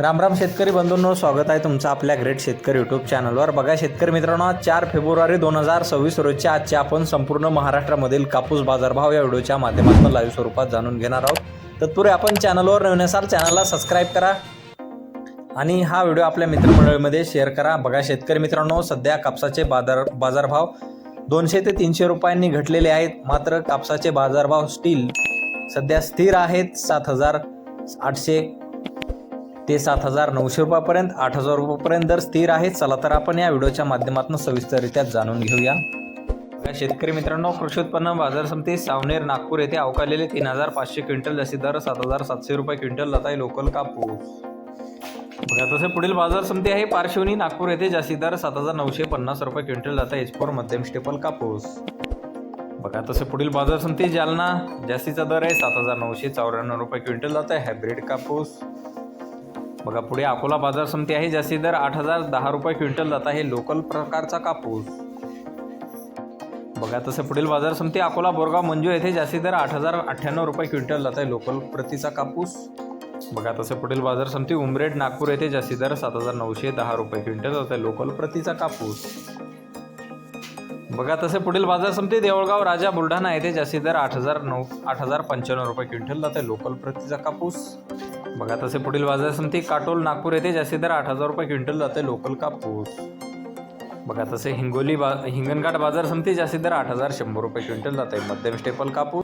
राम राम शेतकरी बंधूंनो, स्वागत आहे तुमचं आपल्या ग्रेट शेतकरी यूट्यूब चॅनलवर। बघा शेतकरी मित्रांनो, 4 फेब्रुवारी 2026 रोजच्या आजच्या आपण संपूर्ण महाराष्ट्रामधील कापूस बाजारभाव या व्हिडिओच्या माध्यमातून लाईव्ह स्वरूपात जाणून घेणार आहोत। तत्पूर्वी आपण चॅनलवर नवीन असाल चॅनलला सबस्क्राईब करा आणि हा व्हिडिओ आपल्या मित्रमंडळीमध्ये शेअर करा। बघा शेतकरी मित्रांनो, सध्या कापसाचे बाजारभाव 200 ते 300 रुपयांनी घटलेले आहेत। मात्र कापसाचे बाजारभाव स्टील सध्या स्थिर आहेत 7,800 ते 7,900 रुपयापर्यंत, 8,000 रुपयापर्यंत दर स्थिर आहेत। चला तर आपण या व्हिडिओच्या माध्यमातून सविस्तररित्या जाणून घेऊया। शेतकरी मित्रांनो, कृषी उत्पन्न बाजार समिती सावनेर नागपूर येथे अवकालेले 3,500 क्विंटल जास्तीत दर 7,700 रुपये क्विंटल जात आहे लोकल कापूस। बघा तसे पुढील बाजार समिती आहे पारशिवनी नागपूर येथे जास्तीत दर 7,950 रुपये क्विंटल जात आहे H4 मध्यम स्टेपल कापूस। बघा तसे पुढील बाजार समिती जालना जास्तीचा दर आहे 7,994 रुपये क्विंटल जात आहे हायब्रिड कापूस। बघा पुढे अकोला बाजार समिती आहे जास्तीत दर 8,010 रुपये क्विंटल जात आहे लोकल प्रकारचा कापूस। बघा तसे पुढील बाजार समिती अकोला बोरगाव मंजू येथे जास्तीत दर 8,098 रुपये क्विंटल जात आहे लोकल प्रतीचा कापूस। बघा तसे पुढील बाजार समिती उमरेड नागपूर येथे जास्तीत दर 7,910 रुपये क्विंटल जात आहे लोकल प्रतीचा कापूस। बघा तसे पुढील बाजार समिती देवळगाव राजा बुलढाणा येथे जास्तीत दर 8,095 रुपये क्विंटल जात आहे लोकल प्रतीचा कापूस। बघा तसे पुढील बाजार समिती काटोल नागपूर येथे जास्तीत दर 8,000 रुपये क्विंटल जाते लोकल कापूस। बघा तसे हिंगणघाट बाजार समिती जास्तीत दर 8,100 रुपये क्विंटल जाते मध्यम स्टेपल कापूस।